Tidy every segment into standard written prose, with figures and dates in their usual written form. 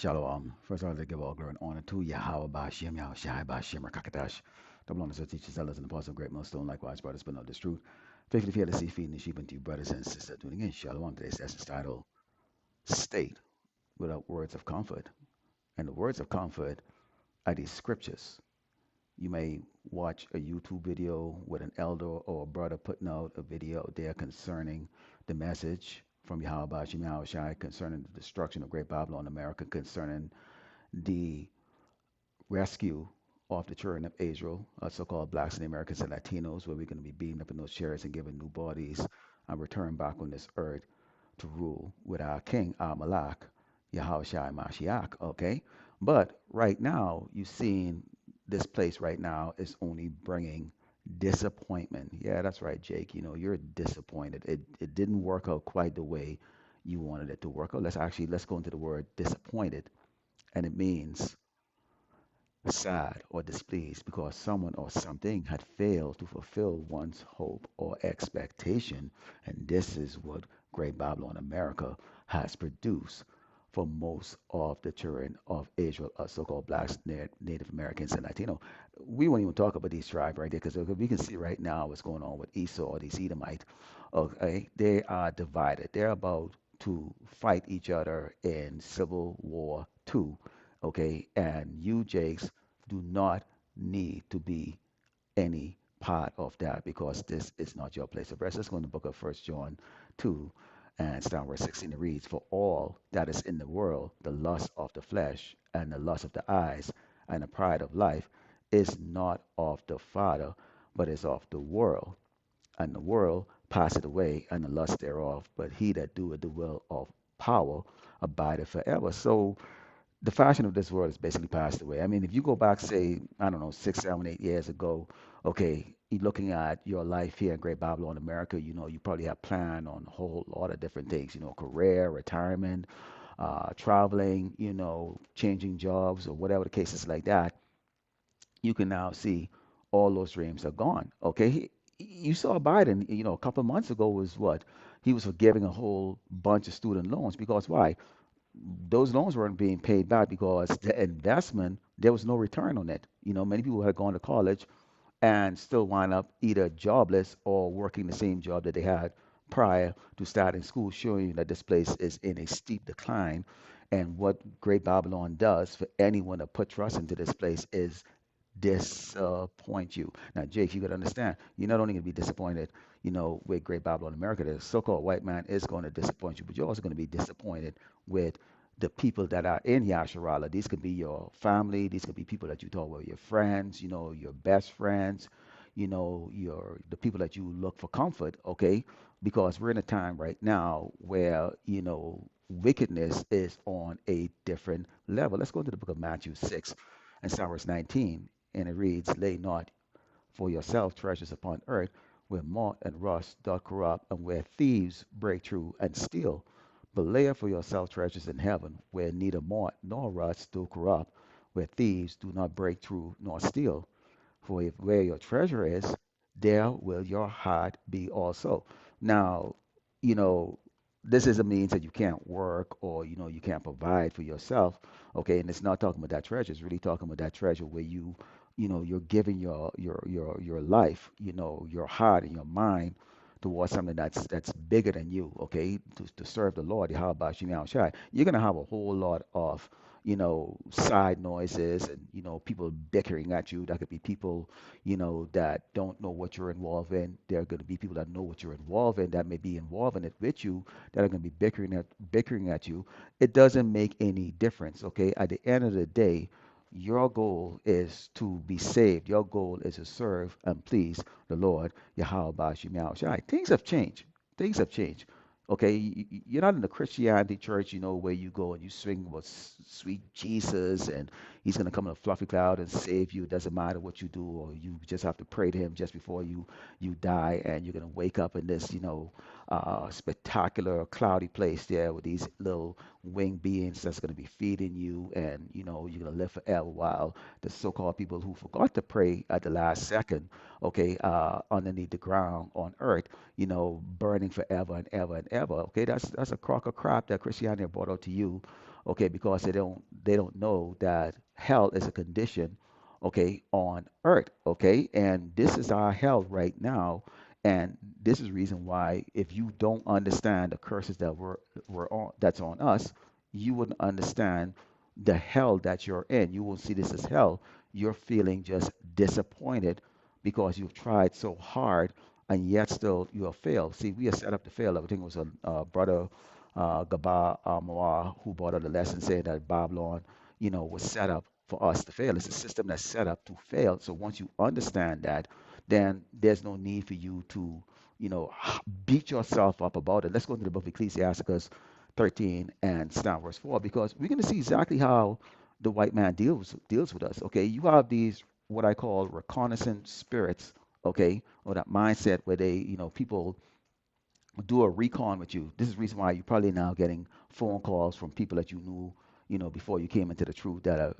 Shalom. First, I'd like to give all glory and honor to Yahweh Bashim, Yahweh Shai Bashim, Rakakadash. Double honors to teachers, elders, and apostles of Great Millstone. Likewise, brothers, but not this truth. Faithfully fear to see feeding the sheep unto you, brothers and sisters. Doing again, Shalom. Today's essence title, State Without Words of Comfort. And the words of comfort are these scriptures. You may watch a YouTube video with an elder or a brother putting out a video there concerning the message from Yahweh Bashim, Yahweh Shai, concerning the destruction of Great Babylon, America, concerning the rescue of the children of Israel, so-called blacks and Americans and Latinos, where we're going to be beaten up in those chariots and given new bodies and return back on this earth to rule with our king, our Malak, Yahushua Mashiach, okay? But right now, you've seen this place right now is only bringing disappointment. Yeah, that's right, Jake. You know, you're disappointed. It didn't work out quite the way you wanted it to work out. Let's go into the word disappointed. And it means sad or displeased because someone or something had failed to fulfill one's hope or expectation. And this is what Great Babylon America has produced for most of the children of Israel, so-called blacks, Native Americans, and Latino. We won't even talk about these tribes right there because we can see right now what's going on with Esau, these Edomites. Okay, they are divided. They're about to fight each other in civil war too. Okay, and you, Jakes, do not need to be any part of that because this is not your place of rest. Let's go in the book of First John 2 and start verse 16. It reads, "For all that is in the world, the lust of the flesh and the lust of the eyes and the pride of life is not of the Father, but is of the world. And the world passeth away, and the lust thereof. But he that doeth the will of power abideth forever." So the fashion of this world has basically passed away. I mean, if you go back, say, I don't know, 6, 7, 8 years ago, okay, you're looking at your life here in Great Babylon, America, you know, you probably have planned on a whole lot of different things, you know, career, retirement, traveling, you know, changing jobs or whatever the case is like that. You can now see all those dreams are gone. Okay, you saw Biden, you know, a couple of months ago was what? He was forgiving a whole bunch of student loans because why? Those loans weren't being paid back because the investment, there was no return on it. You know, many people had gone to college and still wind up either jobless or working the same job that they had prior to starting school, showing you that this place is in a steep decline. And what Great Babylon does for anyone to put trust into this place is disappoint you. Now, Jake, you got to understand, you're not only going to be disappointed, you know, with Great Babylon America, the so-called white man is going to disappoint you, but you're also going to be disappointed with the people that are in Yasharala. These could be your family. These could be people that you thought were your friends, you know, your best friends, you know, the people that you look for comfort, okay? Because we're in a time right now where, you know, wickedness is on a different level. Let's go to the book of Matthew 6 and start verse 19. And it reads, "Lay not for yourself treasures upon earth, where moth and rust doth corrupt, and where thieves break through and steal. But lay up for yourself treasures in heaven, where neither moth nor rust do corrupt, where thieves do not break through nor steal. For if where your treasure is, there will your heart be also." Now, you know, this is a means that you can't work or, you know, you can't provide for yourself. Okay. And it's not talking about that treasure. It's really talking about that treasure where you know, you're giving your life, you know, your heart and your mind towards something that's bigger than you, okay, to serve the Lord. How about you now, Shai? You're gonna have a whole lot of, you know, side noises and, you know, people bickering at you. That could be people, you know, that don't know what you're involved in. There are going to be people that know what you're involved in that may be involved in it with you that are going to be bickering at you. It doesn't make any difference, okay? At the end of the day, your goal is to be saved. Your goal is to serve and please the Lord, Yahweh Bashim Yahushai. Things have changed. Things have changed. Okay, you're not in the Christianity church, you know, where you go and you swing with sweet Jesus and he's going to come in a fluffy cloud and save you. It doesn't matter what you do, or you just have to pray to him just before you die, and you're going to wake up in this, you know, spectacular cloudy place there with these little winged beings that's going to be feeding you, and you know you're going to live forever. While the so-called people who forgot to pray at the last second, okay, underneath the ground on earth, you know, burning forever and ever and ever. Okay, that's a crock of crap that Christianity brought out to you okay, because they don't know that hell is a condition, okay, on earth, okay, and this is our hell right now, and this is the reason why if you don't understand the curses that were on that's on us, you wouldn't understand the hell that you're in. You will see this as hell. You're feeling just disappointed because you've tried so hard and yet still you have failed. See, we are set up to fail. I think it was a brother Gaba Mawar who brought out the lesson saying that Babylon, was set up for us to fail. It's a system that's set up to fail. So once you understand that, then there's no need for you to, beat yourself up about it. Let's go into the book of Ecclesiasticus 13 and start verse 4 because we're going to see exactly how the white man deals with us. Okay, you have these what I call reconnaissance spirits. Okay, or that mindset where they, people do a recon with you. This is the reason why you're probably now getting phone calls from people that you knew, before you came into the truth that are,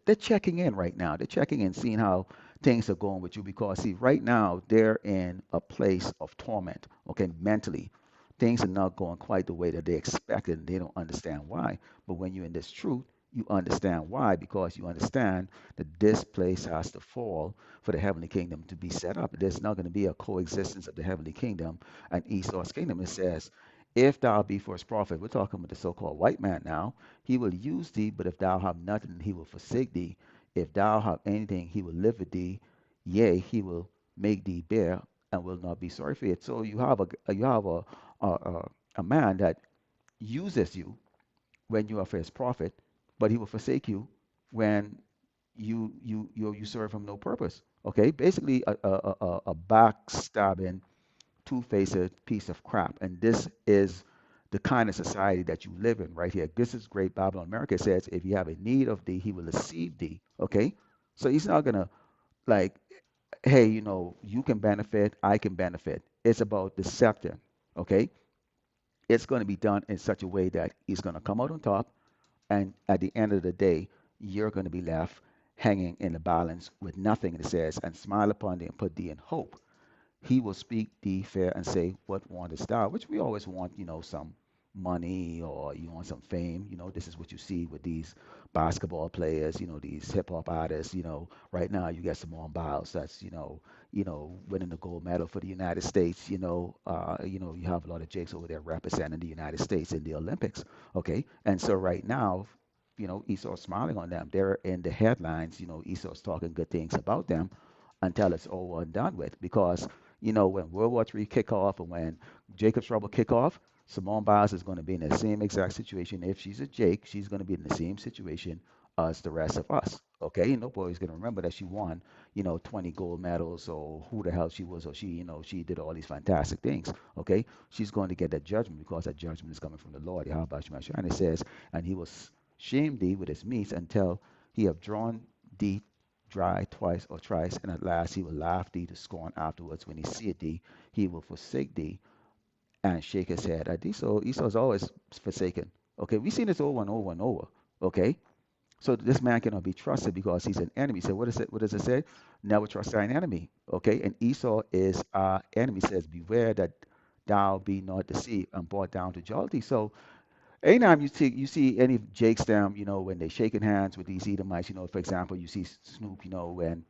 they're checking in right now. They're checking in, seeing how things are going with you because see, right now they're in a place of torment, okay, mentally. Things are not going quite the way that they expected and they don't understand why. But when you're in this truth, you understand why because you understand that this place has to fall for the heavenly kingdom to be set up. There's not going to be a coexistence of the heavenly kingdom and Esau's kingdom. It says, if thou be for his prophet, we're talking about the so-called white man now, he will use thee, but if thou have nothing, he will forsake thee. If thou have anything, he will live with thee. Yea, he will make thee bare and will not be sorry for it. So you have a man that uses you when you are for his prophet, but he will forsake you when you serve him no purpose. Okay, basically a backstabbing two-faced piece of crap. And this is the kind of society that you live in right here. This is great Babylon. America says, if you have a need of thee, he will receive thee. Okay? So he's not gonna like, hey, you can benefit, I can benefit. It's about the scepter. Okay? It's going to be done in such a way that he's going to come out on top, and at the end of the day, you're going to be left hanging in the balance with nothing. It says, and smile upon thee and put thee in hope. He will speak thee fair and say, what wantest thou? Which we always want, some money or you want some fame. This is what you see with these basketball players, these hip hop artists. Right now you get Simone Biles that's, winning the gold medal for the United States. You have a lot of Jakes over there representing the United States in the Olympics. Okay. And so right now, Esau's smiling on them. They're in the headlines. Esau's talking good things about them until it's over and done with. Because when World War III kick off and when Jacob's Trouble kick off, Simone Biles is going to be in the same exact situation. If she's a Jake, she's going to be in the same situation as the rest of us. Okay, nobody's going to remember that she won, 20 gold medals or who the hell she was, or she did all these fantastic things. Okay, she's going to get that judgment because that judgment is coming from the Lord. How about you? And it says, and he will shame thee with his meats until he have drawn thee dry twice or thrice, and at last he will laugh thee to scorn afterwards. When he seeth thee, he will forsake thee and shake his head at thee. So Esau's always forsaken. Okay, we've seen this over and over and over. Okay, so this man cannot be trusted because he's an enemy. So what is it? What does it say? Never trust thine enemy. Okay, and Esau is our enemy. It says, beware that thou be not deceived and brought down to jollity. So anytime you see any Jakes them, when they shaking hands with these Edomites, for example, you see Snoop, when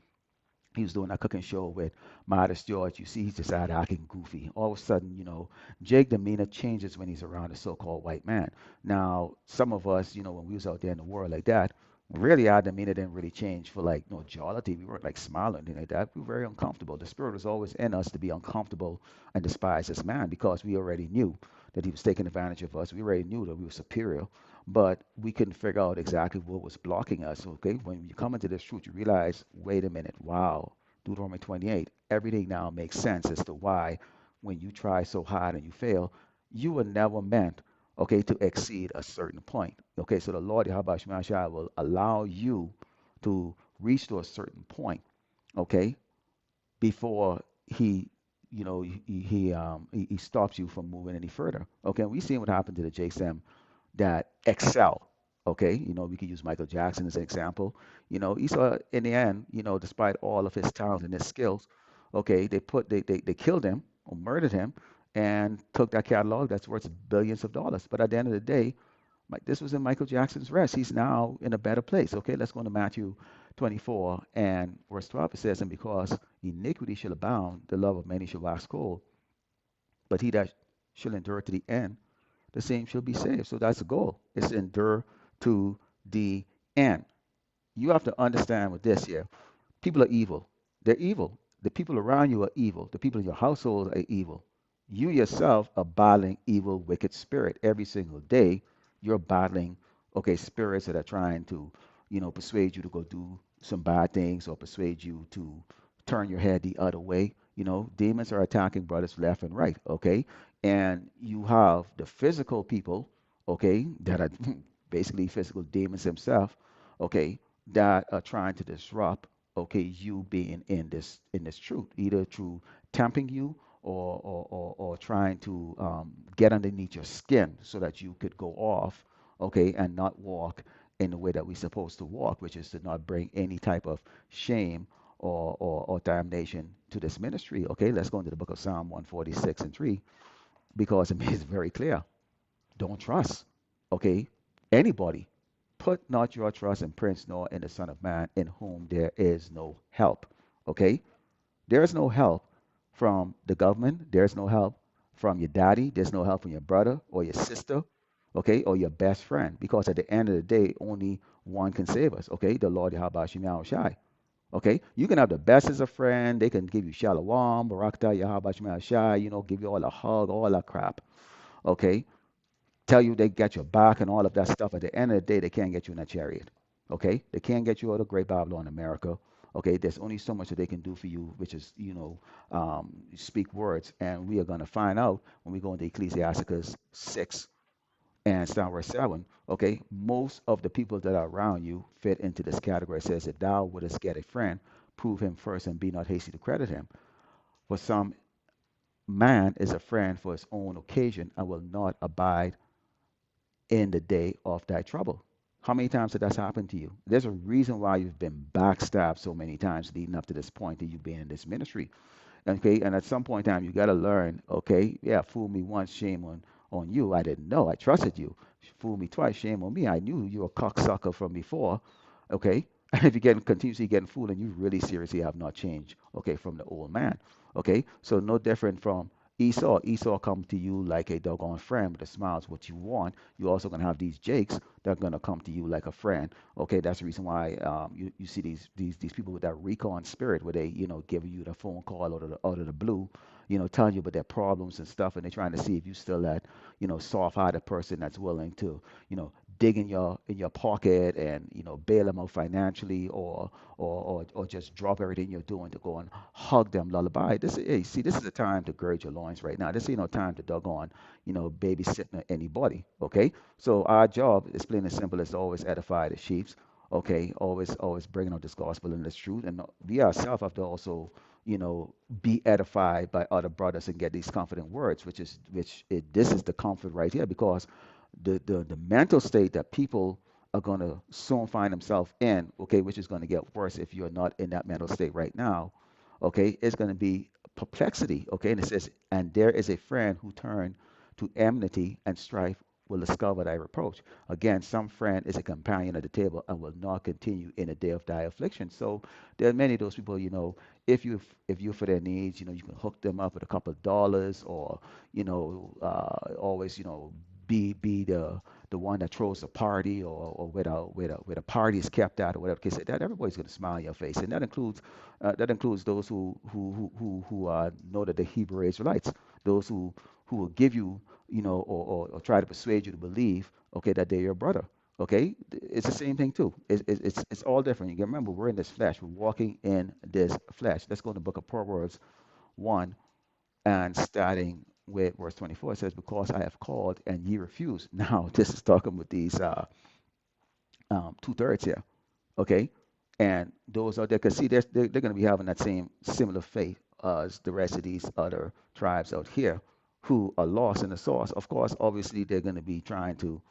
he was doing a cooking show with Modest George, you see he's just out acting goofy. All of a sudden, Jake demeanor changes when he's around a so-called white man. Now, some of us, when we was out there in the world like that, really our demeanor didn't really change for like no jollity. We weren't like smiling or anything like that. We were very uncomfortable. The spirit was always in us to be uncomfortable and despise this man because we already knew that he was taking advantage of us. We already knew that we were superior, but we couldn't figure out exactly what was blocking us. Okay, when you come into this truth, you realize, wait a minute, wow, Deuteronomy 28, everything now makes sense as to why when you try so hard and you fail, you were never meant, okay, to exceed a certain point. Okay, so the Lord Yahweh Shemashai will allow you to reach to a certain point, okay, before he stops you from moving any further. Okay, and we seen what happened to the JSM that excel. Okay, we could use Michael Jackson as an example. Esau in the end, despite all of his talent and his skills, okay, they killed him or murdered him and took that catalog that's worth billions of dollars. But at the end of the day, This was in Michael Jackson's rest. He's now in a better place. Okay, let's go to Matthew 24 and verse 12. It says, and because iniquity shall abound, the love of many shall wax cold. But he that shall endure to the end, the same shall be saved. So that's the goal. It's to endure to the end. You have to understand with this here. People are evil. They're evil. The people around you are evil. The people in your household are evil. You yourself are battling evil, wicked spirit every single day. You're battling, okay, spirits that are trying to, persuade you to go do some bad things or persuade you to turn your head the other way. Demons are attacking brothers left and right, okay? And you have the physical people, okay, that are basically physical demons themselves, okay, that are trying to disrupt, okay, you being in this truth, either through tempting you or trying to get underneath your skin so that you could go off, okay, and not walk in the way that we're supposed to walk, which is to not bring any type of shame or damnation to this ministry. Okay, let's go into the book of Psalm 146 and 3 because it is very clear. Don't trust, okay, anybody. Put not your trust in prince nor in the Son of Man, in whom there is no help. Okay, there is no help from the government. There's no help from your daddy. There's no help from your brother or your sister, okay, or your best friend. Because at the end of the day, only one can save us, okay, the Lord Yahweh Shem Shai. Okay, you can have the best as a friend. They can give you shalom, barakta, Yahweh Shem Shai, give you all a hug, all that crap. Okay, tell you they got your back and all of that stuff. At the end of the day, they can't get you in a chariot. Okay, they can't get you out of Great Babylon, America. Okay, there's only so much that they can do for you, which is, speak words. And we are going to find out when we go into Ecclesiasticus 6 and start verse 7. Okay, most of the people that are around you fit into this category. It says, if thou wouldest get a friend, prove him first and be not hasty to credit him. For some man is a friend for his own occasion and will not abide in the day of thy trouble. How many times did that happen to you? There's a reason why you've been backstabbed so many times leading up to this point that you've been in this ministry. Okay, and at some point in time, you got to learn. Okay, yeah, fool me once, shame on you. I didn't know. I trusted you. Fool me twice, shame on me. I knew you were a cocksucker from before. Okay, and if you're continuously getting fooled, and you really seriously have not changed. Okay, from the old man. Okay, so no different from Esau. Esau come to you like a doggone friend with a smile is what you want. You're also gonna have these Jakes that are gonna come to you like a friend. Okay, that's the reason why you see these people with that recon spirit where they give you the phone call out of the blue, telling you about their problems and stuff, and they're trying to see if you still that soft-hearted person that's willing to dig in your pocket and bail them out financially or just drop everything you're doing to go and hug them lullaby. This is a time to gird your loins right now. This ain't no time to doggone babysitting anybody. Okay, so our job is plain and simple as to always edify the sheep. Okay, always bringing out this gospel and this truth, and we ourselves have to also be edified by other brothers and get these comforting words, this is the comfort right here, because the mental state that people are going to soon find themselves in, okay, which is going to get worse if you're not in that mental state right now, okay, it's going to be perplexity, okay, and it says, and there is a friend who turned to enmity and strife will discover thy reproach. Again, some friend is a companion at the table and will not continue in the day of thy affliction. So there are many of those people, if you for their needs, you can hook them up with a couple of dollars, or always, be the one that throws a party, or where the party is kept at, or whatever case, that everybody's going to smile in your face, and that includes those who know that the Hebrew Israelites, those who will give you, or try to persuade you to believe, okay, that they're your brother. Okay, it's the same thing too. It's all different. You can remember, we're in this flesh. We're walking in this flesh. Let's go to the book of Proverbs 1 and starting with verse 24. It says, because I have called and ye refuse. Now, this is talking with these two-thirds here. Okay, and those are there, because see, they're going to be having that same similar fate as the rest of these other tribes out here who are lost in the source. Of course, obviously, they're going to be trying to,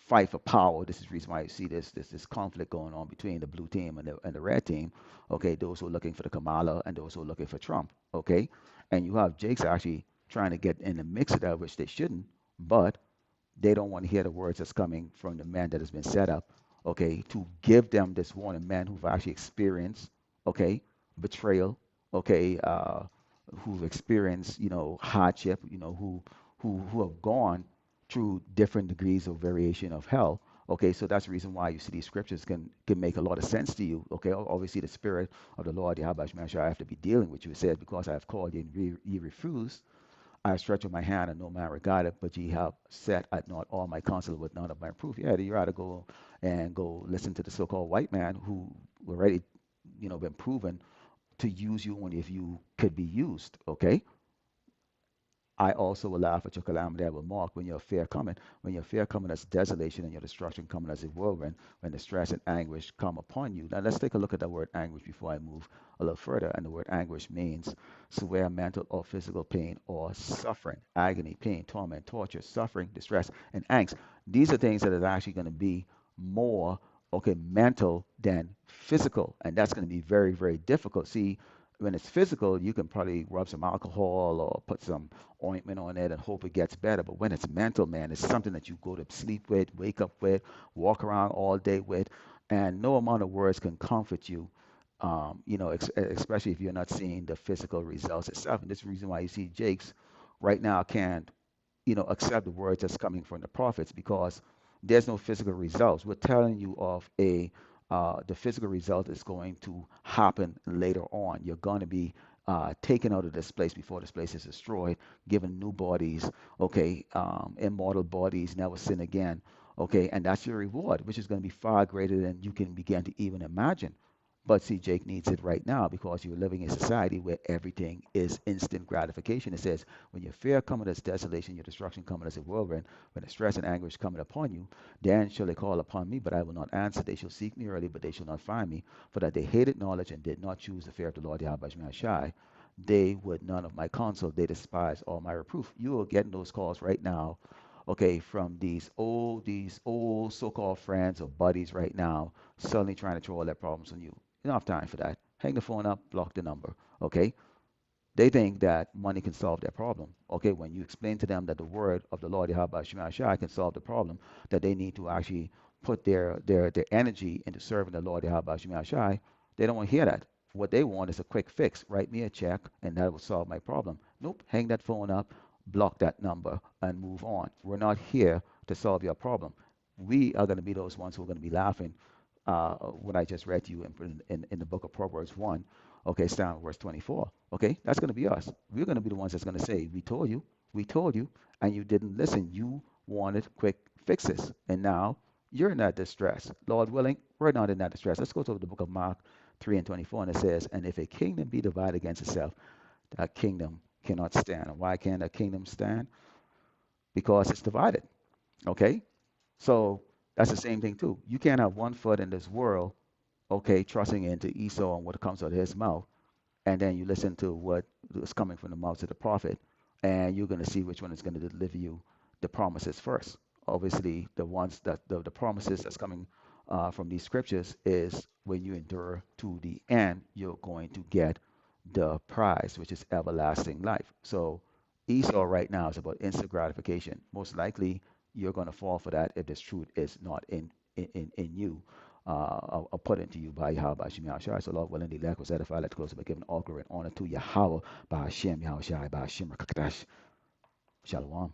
fight for power. This is the reason why you see this conflict going on between the blue team and the red team. Okay, those who are looking for the Kamala and those who are looking for Trump. Okay, and you have Jake's actually trying to get in the mix of that, which they shouldn't, but They don't want to hear the words that's coming from the man that has been set up, okay, to give them this warning. Men who've actually experienced, okay, betrayal, okay, who've experienced, hardship, who have gone through different degrees of variation of hell. Okay, so that's the reason why you see these scriptures can make a lot of sense to you. Okay, obviously the spirit of the Lord, Yahweh Shemashah, I have to be dealing with you. It said, because I have called you and ye refused, I stretch out my hand and no man regarded, but ye have set at naught all my counsel with none of my proof. Yeah, you ought to go listen to the so-called white man who already, been proven to use you only if you could be used. Okay, I also will laugh at your calamity. I will mock when your fear cometh. When your fear cometh as desolation and your destruction coming as a whirlwind, when the stress and anguish come upon you. Now let's take a look at that word anguish before I move a little further. And the word anguish means severe mental or physical pain or suffering, agony, pain, torment, torture, suffering, distress, and angst. These are things that are actually going to be more okay mental than physical, and that's going to be very, very difficult. See, when it's physical, you can probably rub some alcohol or put some ointment on it and hope it gets better. But when it's mental, man, it's something that you go to sleep with, wake up with, walk around all day with, and no amount of words can comfort you. Especially if you're not seeing the physical results itself. And this is the reason why you see Jakes right now can't, accept the words that's coming from the prophets because there's no physical results. We're telling you of the physical result is going to happen later on. You're going to be taken out of this place before this place is destroyed, given new bodies, okay, immortal bodies, never sin again, okay, and that's your reward, which is going to be far greater than you can begin to even imagine. But see, Jake needs it right now because you're living in a society where everything is instant gratification. It says, when your fear cometh as desolation, your destruction cometh as a whirlwind, when the stress and anguish cometh upon you, then shall they call upon me, but I will not answer. They shall seek me early, but they shall not find me. For that they hated knowledge and did not choose the fear of the Lord Yahweh Shai. They would none of my counsel. They despise all my reproof. You are getting those calls right now, okay, from these old so-called friends or buddies right now, suddenly trying to throw all their problems on you. You don't have time for that. Hang the phone up, block the number. Okay? They think that money can solve their problem. Okay, when you explain to them that the word of the Lord Yahweh Shema Shai can solve the problem, that they need to actually put their energy into serving the Lord Yahweh Shema Shai, they don't want to hear that. What they want is a quick fix. Write me a check and that will solve my problem. Nope, hang that phone up, block that number, and move on. We're not here to solve your problem. We are going to be those ones who are going to be laughing what I just read to you in the book of Proverbs 1, okay, starting verse 24. Okay, that's going to be us. We're going to be the ones that's going to say, we told you, and you didn't listen. You wanted quick fixes, and now you're in that distress. Lord willing, we're not in that distress. Let's go to the book of Mark 3 and 24, and it says, and if a kingdom be divided against itself, that kingdom cannot stand. And why can't a kingdom stand? Because it's divided. Okay, so that's the same thing too. You can't have one foot in this world, okay, trusting into Esau and what comes out of his mouth, and then you listen to what is coming from the mouth of the prophet, and you're going to see which one is going to deliver you the promises first. Obviously, the ones that the promises that's coming from these scriptures is when you endure to the end, you're going to get the prize, which is everlasting life. So Esau right now is about instant gratification. Most likely, you're going to fall for that if this truth is not in you. Put into you by Yahweh Hashem Yahushua. So Lord willing, the lack was edified. Let's close by giving all glory and honor to Yahweh by Hashem Yahushua by Hashem Rakakdash. Shalom.